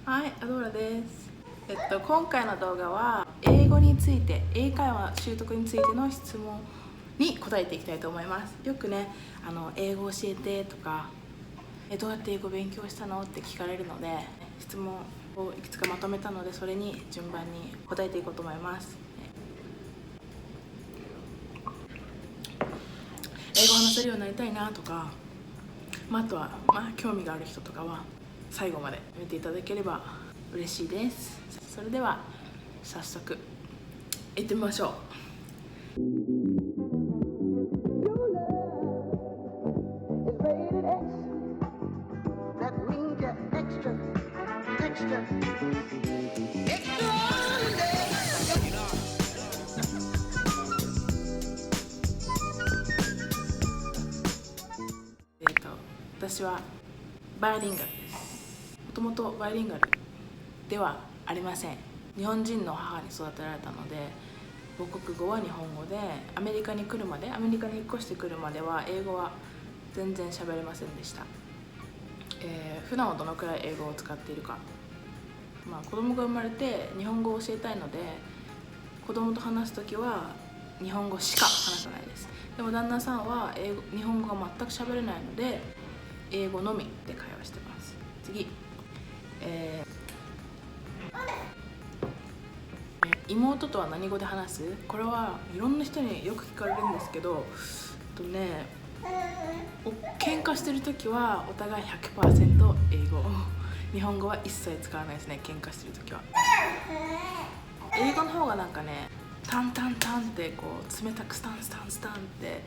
はい、アドーラです。今回の動画は英語について、英会話習得についての質問に答えていきたいと思います。よくね、英語教えてとか、どうやって英語勉強したのって聞かれるので、質問をいくつかまとめたので、それに順番に答えていこうと思います。英語話せるようになりたいなとか、あとは、興味がある人とかは最後まで見ていただければ嬉しいです。それでは早速行ってみましょう。私はバイリンガルです。もともとバイリンガルではありません。日本人の母に育てられたので、母国語は日本語で、アメリカに引っ越してくるまでは英語は全然喋れませんでした。普段はどのくらい英語を使っているか、子供が生まれて日本語を教えたいので、子供と話すときは日本語しか話さないです。でも旦那さんは日本語が全く喋れないので、英語のみで会話してます。次、妹とは何語で話す？これはいろんな人によく聞かれるんですけど、喧嘩してるときはお互い 100% 英語。日本語は一切使わないですね、喧嘩してるときは。英語の方がタンタンタンって冷たくスタンスタンスタンって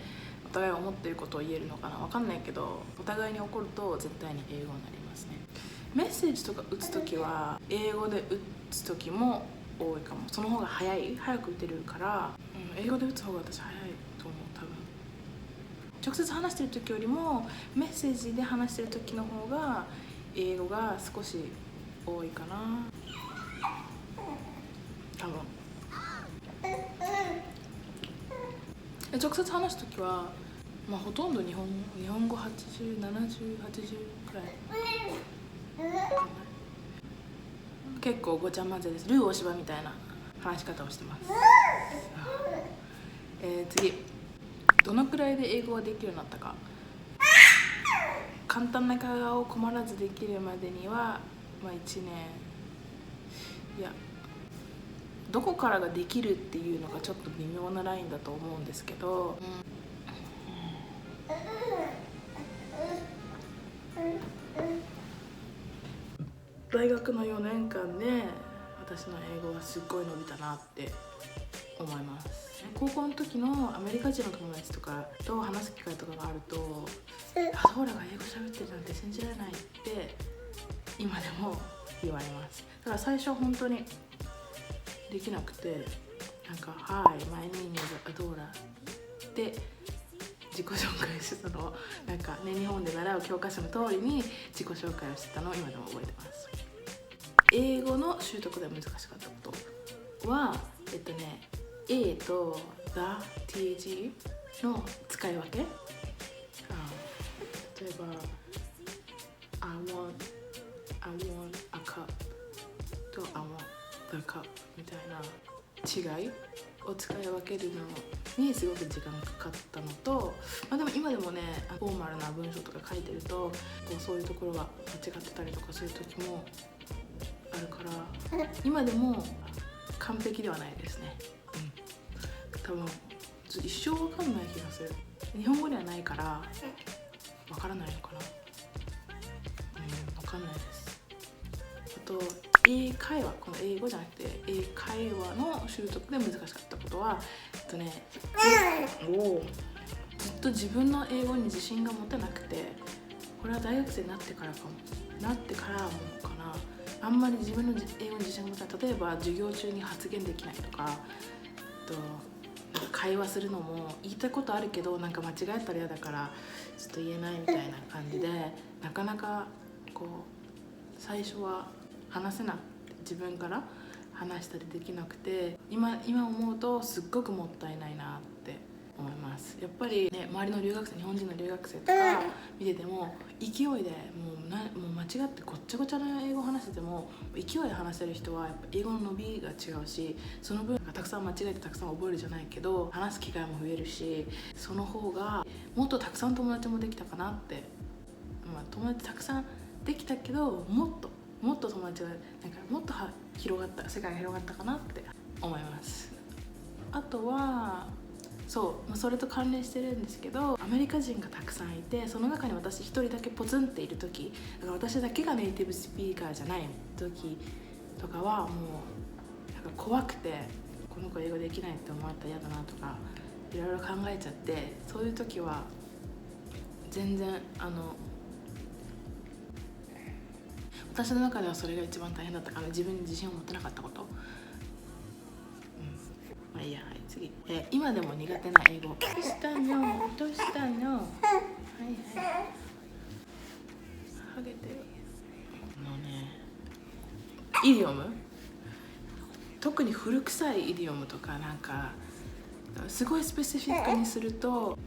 お互い思っていることを言えるのかな、わかんないけど、お互いに怒ると絶対に英語になりますね。メッセージとか打つときは英語で打つときも多いかも。その方が早く打てるから、英語で打つ方が私早いと思う。多分直接話してる時よりもメッセージで話してる時の方が英語が少し多いかな、多分。直接話す時は、ほとんど日本語80、70、80くらい。結構ごちゃ混ぜです。ルー大柴みたいな話し方をしてます。次、どのくらいで英語ができるようになったか。簡単な会話を困らずできるまでには、1年、いや、どこからができるっていうのがちょっと微妙なラインだと思うんですけど、大学の4年間で私の英語はすっごい伸びたなって思います。高校の時のアメリカ人の友達とかと話す機会とかがあると、アドーラが英語喋ってるなんて信じられないって今でも言われます。だから最初本当にできなくて、Hi, my name is Adora って自己紹介してたのを、日本で習う教科書の通りに自己紹介をしてたのを今でも覚えてます。英語の習得で難しかったことは、A と the、th の使い分け。例えば I want a cup と I want the cup みたいな違いを使い分けるのにすごく時間がかかったのと、でも今でもね、フォーマルな文章とか書いてるとそういうところが間違ってたりとかする時もあるから、今でも完璧ではないですね。多分一生わかんない気がする。日本語にはないからわからないのかな。わかんないです。あと英会話、この英語じゃなくて英会話の習得で難しかったことは、ずっと自分の英語に自信が持てなくて、これは大学生になってからもかな。あんまり自分の英語に自信が持てない。例えば授業中に発言できないとか、会話するのも言いたいことあるけど間違えたら嫌だからちょっと言えないみたいな感じで、なかなか最初は話せなくて、自分から話したりできなくて、今思うとすっごくもったいないなって思います。やっぱりね、周りの日本人の留学生とか見てても勢いでもうもう間違ってごっちゃごちゃな英語を話してても勢いで話せる人はやっぱ英語の伸びが違うし、その分たくさん間違えてたくさん覚えるじゃないけど話す機会も増えるし、その方がもっとたくさん友達もできたかなって、友達たくさんできたけどもっと友達がもっと広がった世界が広がったかなって思います。あとはそれと関連してるんですけど、アメリカ人がたくさんいてその中に私一人だけポツンっている時、だから私だけがネイティブスピーカーじゃない時とかはもう怖くて、この子英語できないって思われたら嫌だなとかいろいろ考えちゃって、そういう時は全然私の中ではそれが一番大変だったから、自分に自信を持ってなかったこと。まあいいや、はい、次。今でも苦手な英語。どうしたの？どうしたの？はいはい。ハゲてる。イディオム？特に古臭いイディオムとかすごいスペシフィックにすると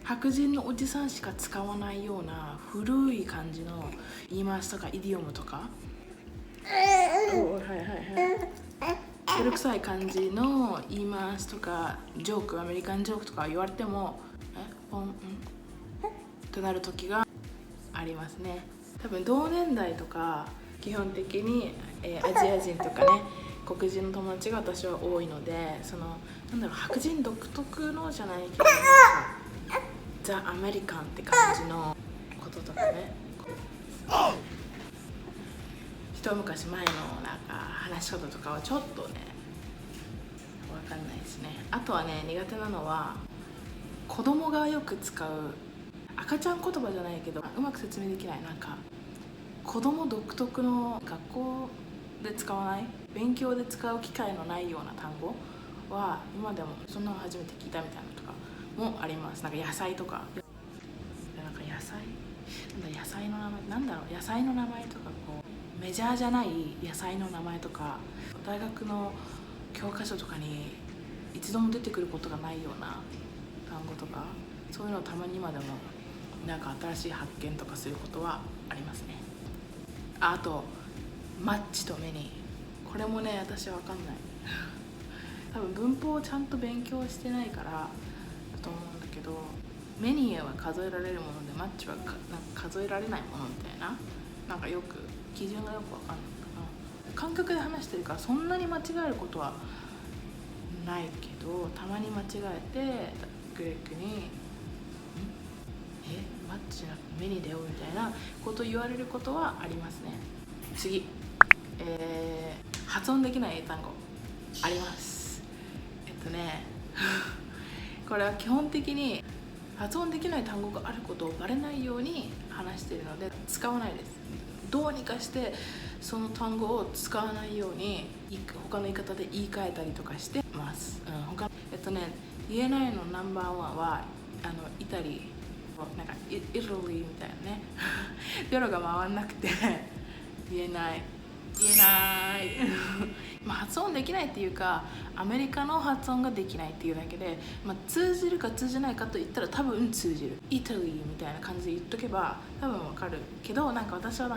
白人のおじさんしか使わないような古い感じの言い回しとかイディオムとか、古臭い感じの言い回しとかジョーク、アメリカンジョークとか言われてもポンとなる時がありますね。多分同年代とか基本的に、アジア人とかね黒人の友達が私は多いので、白人独特のじゃないけどザ・アメリカンって感じのこととかね、一昔前の話し方とかはちょっとね分かんないですね。あとはね、苦手なのは子供がよく使う赤ちゃん言葉じゃないけどうまく説明できない、子供独特の学校で使わない、勉強で使う機会のないような単語は今でもそんなの初めて聞いたみたいなのとかもあります。野菜とか野菜の名前、野菜の名前とかメジャーじゃない野菜の名前とか大学の教科書とかに一度も出てくることがないような単語とか、そういうのをたまに今でも新しい発見とかすることはありますね。あとマッチとメニー、これもね私は分かんない多分文法をちゃんと勉強してないからだと思うんだけど、メニーは数えられるものでマッチは数えられないものみたいな、よく基準がよく分かんないかな。感覚で話してるからそんなに間違えることはないけど、たまに間違えてグレッグにマッチじゃなくてメニーだよみたいなことを言われることはありますね。次、発音できない英単語あります。これは基本的に発音できない単語があることをバレないように話しているので使わないです。どうにかしてその単語を使わないように他の言い方で言い換えたりとかしてます。言えないのナンバーワンはイタリイタリーみたいなねベロが回んなくて言えない発音できないっていうかアメリカの発音ができないっていうだけで、通じるか通じないかと言ったら多分通じる。イタリーみたいな感じで言っとけば多分わかるけど、私はう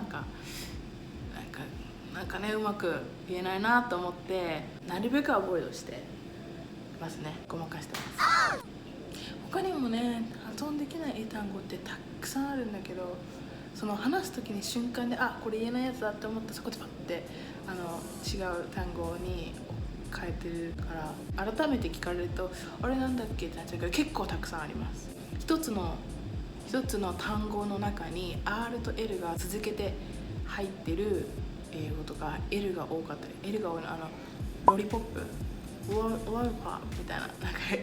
まく言えないなと思ってなるべくアボイドしてますね。ごまかしてます。他にもね発音できない英単語ってたくさんあるんだけど、その話す時に瞬間でこれ言えないやつだって思ったらそこでパッて違う単語に変えてるから改めて聞かれるとあれなんだっけってなっちゃうけど結構たくさんあります。一つの単語の中に R と L が続けて入ってる英語とか L が多かったり L が多いのロリポップワールパーみたいな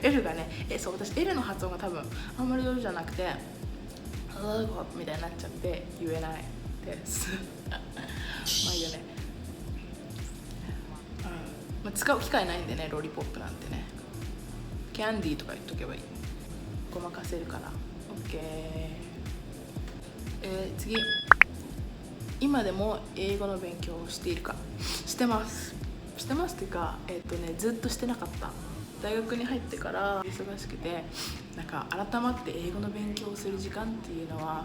L がねそう私 L の発音が多分あんまり上手じゃなくてワールパーみたいになっちゃって言えないですまあいいよね、使う機会ないんでねロリポップなんてね。キャンディーとか言っとけばいい、ごまかせるから OK。次、今でも英語の勉強をしているか。してますっていうかずっとしてなかった。大学に入ってから忙しくて改まって英語の勉強をする時間っていうのは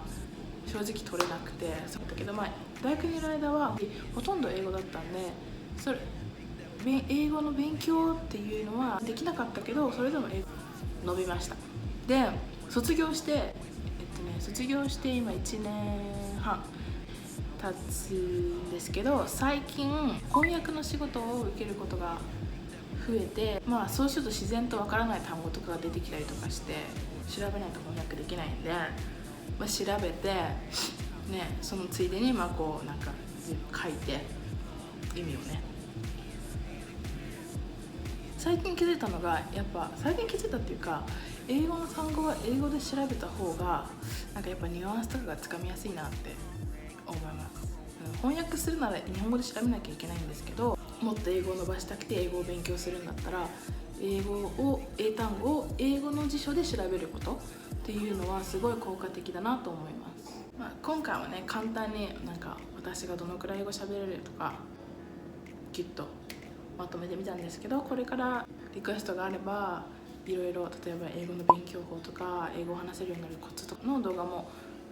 正直取れなくて、そうだけど、大学にいる間はほとんど英語だったんで、英語の勉強っていうのはできなかったけど、それでも英語伸びました。で卒業して今1年半経つんですけど、最近翻訳の仕事を受けることが増えて、そうすると自然とわからない単語とかが出てきたりとかして、調べないと翻訳できないんで、調べて、そのついでにこうなんか書いて意味をね。最近気づいたのが、最近気づいたっていうか、英語の単語は英語で調べた方がなんかやっぱニュアンスとかがつかみやすいなって思います。翻訳するなら日本語で調べなきゃいけないんですけど、もっと英語を伸ばしたくて英語を勉強するんだったら、英単語を英語の辞書で調べることっていうのはすごい効果的だなと思います。今回はね、簡単になんか私がどのくらい英語喋れるとかギュッとまとめてみたんですけど、これからリクエストがあればいろいろ、例えば英語の勉強法とか英語を話せるようになるコツとかの動画も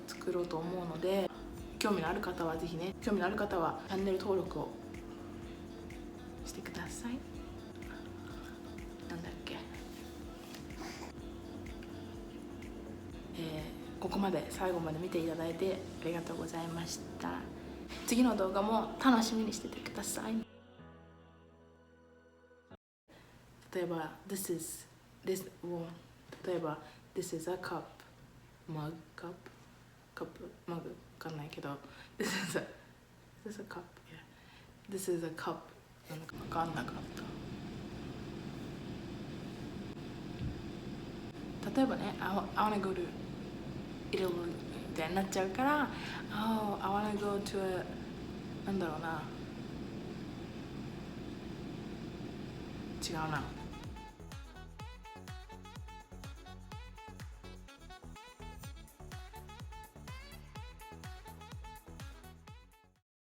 作ろうと思うので、興味のある方はぜひね、興味のある方はチャンネル登録をしてください。なんだっけ、ここまで最後まで見ていただいてありがとうございました。次の動画も楽しみにしててください。例えば This is a cup mug mug わかんないけど This is a cup yeah This is a cup なんかわかんなかった。例えばね、I wanna go to Italy みたいになっちゃうから、Oh, I wanna go to a なんだろうな、違うな。